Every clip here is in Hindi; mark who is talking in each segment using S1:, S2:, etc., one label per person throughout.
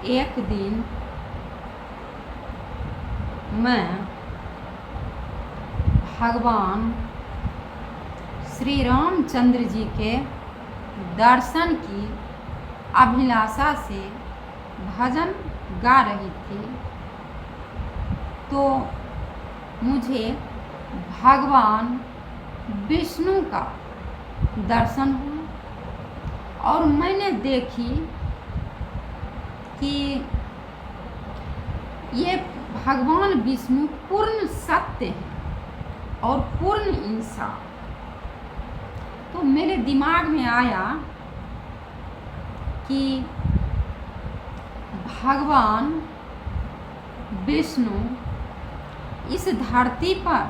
S1: एक दिन मैं भगवान श्री रामचंद्र जी के दर्शन की अभिलाषा से भजन गा रही थी, तो मुझे भगवान विष्णु का दर्शन हुआ और मैंने देखी कि ये भगवान विष्णु पूर्ण सत्य है और पूर्ण इंसान। तो मेरे दिमाग में आया कि भगवान विष्णु इस धरती पर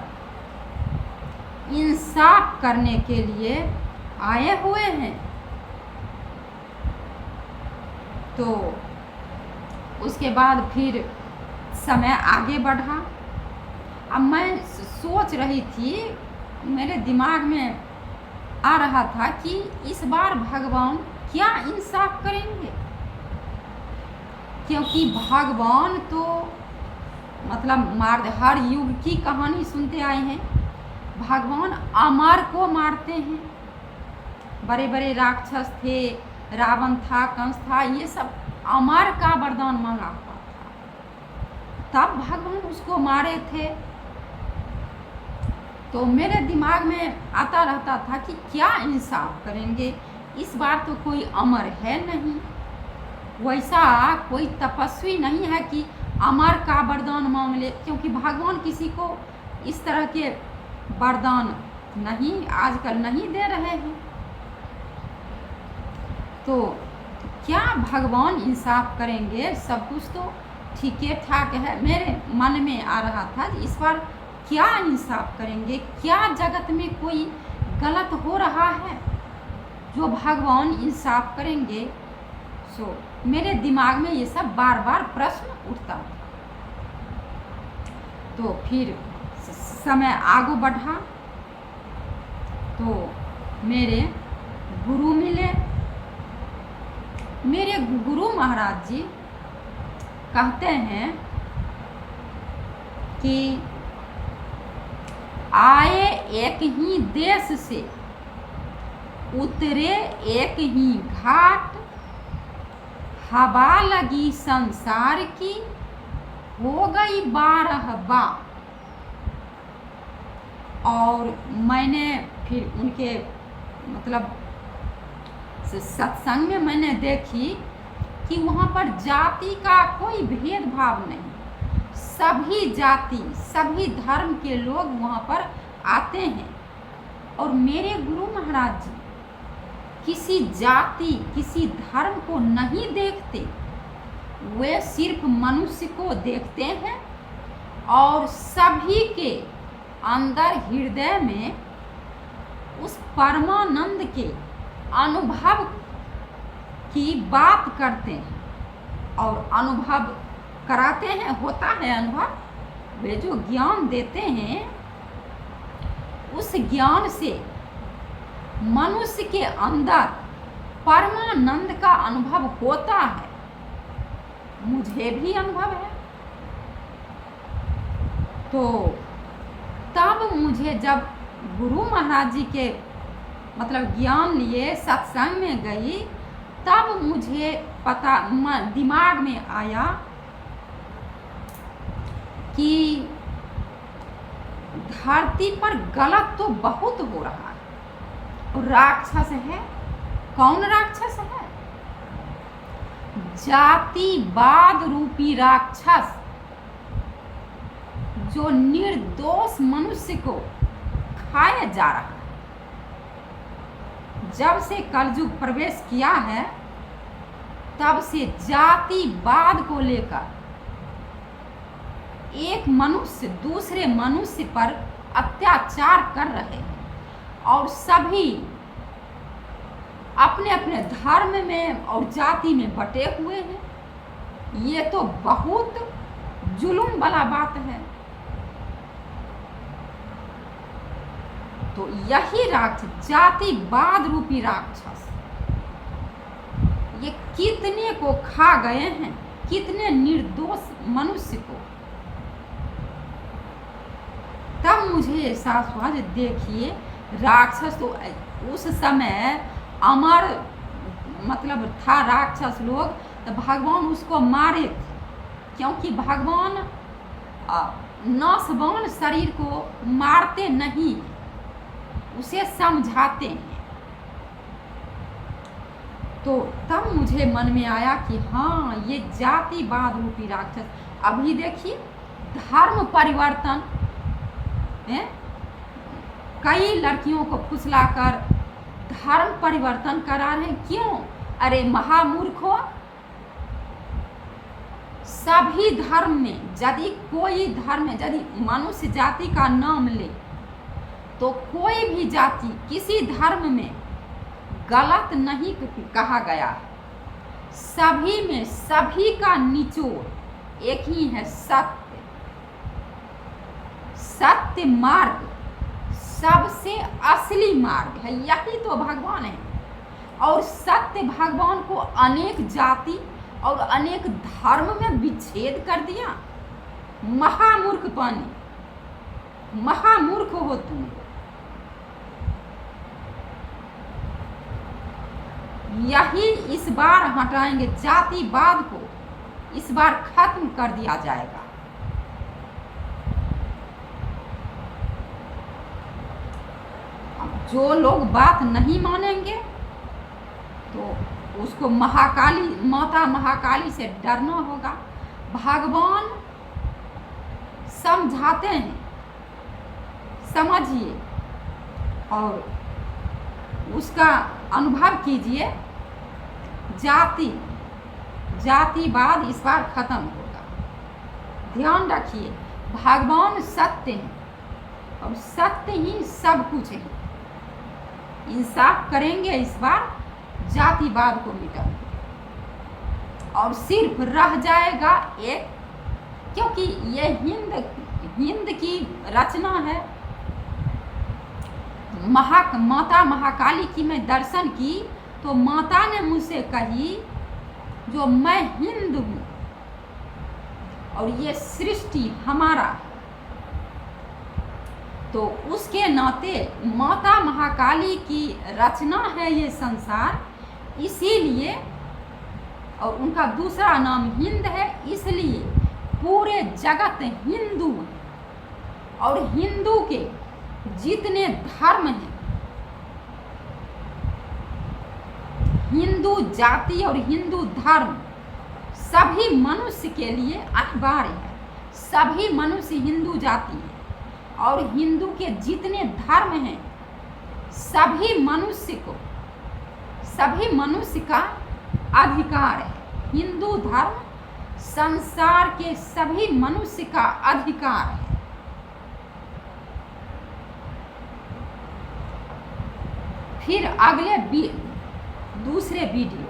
S1: इंसाफ करने के लिए आए हुए हैं। तो उसके बाद फिर समय आगे बढ़ा। अब मैं सोच रही थी, मेरे दिमाग में आ रहा था कि इस बार भगवान क्या इंसाफ करेंगे, क्योंकि भगवान तो हर युग की कहानी सुनते आए हैं। भगवान अमर को मारते हैं। बड़े बड़े राक्षस थे, रावण था, कंस था, ये सब अमर का वरदान मांगा हुआ था, तब भगवान उसको मारे थे। तो मेरे दिमाग में आता रहता था कि क्या इंसाफ करेंगे। इस बार तो कोई अमर है नहीं, वैसा कोई तपस्वी नहीं है कि अमर का वरदान मांग ले, क्योंकि भगवान किसी को इस तरह के वरदान नहीं आजकल नहीं दे रहे हैं। तो क्या भगवान इंसाफ करेंगे? सब कुछ तो ठीक ठाक है। मेरे मन में आ रहा था इस बार क्या इंसाफ करेंगे, क्या जगत में कोई गलत हो रहा है जो भगवान इंसाफ करेंगे। सो मेरे दिमाग में ये सब बार बार प्रश्न उठता था। तो फिर समय आगे बढ़ा तो मेरे गुरु मिले। मेरे गुरु महाराज जी कहते हैं कि आए एक ही देश से, उतरे एक ही घाट, हवा लगी संसार की, हो गई 12 बार। और मैंने फिर उनके सत्संग में मैंने देखी कि वहाँ पर जाति का कोई भेदभाव नहीं, सभी जाति सभी धर्म के लोग वहाँ पर आते हैं। और मेरे गुरु महाराज जी किसी जाति किसी धर्म को नहीं देखते, वे सिर्फ मनुष्य को देखते हैं और सभी के अंदर हृदय में उस परमानंद के अनुभव की बात करते हैं और अनुभव कराते हैं। होता है अनुभव, वे जो ज्ञान देते हैं उस ज्ञान से मनुष्य के अंदर परमानंद का अनुभव होता है। मुझे भी अनुभव है। तो तब मुझे जब गुरु महाराज जी के ज्ञान लिए सत्संग में गई, तब मुझे पता दिमाग में आया कि धरती पर गलत तो बहुत हो रहा है। और राक्षस है, कौन राक्षस है? जातिवाद रूपी राक्षस, जो निर्दोष मनुष्य को खाया जा रहा है। जब से कलयुग प्रवेश किया है तब से जातिवाद को लेकर एक मनुष्य दूसरे मनुष्य पर अत्याचार कर रहे हैं और सभी अपने अपने धर्म में और जाति में बटे हुए हैं। ये तो बहुत जुल्म वाला बात है। तो यही राक्षस, जातिवाद रूपी राक्षस, ये कितने को खा गए हैं। कितने निर्दोष मनुष्य को। तब मुझे एहसास हुआ, देखिए राक्षस तो उस समय अमर मतलब था राक्षस लोग, तो भगवान उसको मारे थे, क्योंकि भगवान नाशवान शरीर को मारते नहीं, उसे समझाते हैं। तो तब मुझे मन में आया कि हाँ, ये जातिवाद रूपी राक्षस। अभी देखिए धर्म परिवर्तन है, कई लड़कियों को फुसलाकर धर्म परिवर्तन करा रहे हैं। क्यों? अरे महामूर्खों, सभी धर्म में यदि कोई धर्म में यदि मनुष्य जाति का नाम ले, तो कोई भी जाति किसी धर्म में गलत नहीं कहा गया है। सभी में सभी का निचोड़ एक ही है, सत्य। सत्य मार्ग सबसे असली मार्ग है, यही तो भगवान है। और सत्य भगवान को अनेक जाति और अनेक धर्म में विच्छेद कर दिया। महामूर्ख पानी, महामूर्ख हो तुम। यही इस बार हटाएंगे, जातिवाद को इस बार खत्म कर दिया जाएगा। जो लोग बात नहीं मानेंगे तो उसको महाकाली, माता महाकाली से डरना होगा। भगवान समझाते हैं, समझिए और उसका अनुभव कीजिए। जातिवाद इस बार खत्म होगा। ध्यान रखिए, भगवान सत्य है और सत्य ही सब कुछ है। इंसाफ करेंगे इस बार, जातिवाद को मिटाएंगे और सिर्फ रह जाएगा एक, क्योंकि ये हिंद की रचना है। माता महाकाली की मैं दर्शन की तो माता ने मुझसे कही, जो मैं हिंद हूँ और ये सृष्टि हमारा है, तो उसके नाते माता महाकाली की रचना है ये संसार, इसीलिए, और उनका दूसरा नाम हिंद है, इसलिए पूरे जगत हिंदू है। और हिंदू के जितने धर्म हैं, हिंदू जाति और हिंदू धर्म सभी मनुष्य के लिए अनिवार्य है। सभी मनुष्य हिंदू जाति है और हिंदू के जितने धर्म हैं, सभी मनुष्य का अधिकार है। हिंदू धर्म संसार के सभी मनुष्य का अधिकार है। फिर अगले दूसरे वीडियो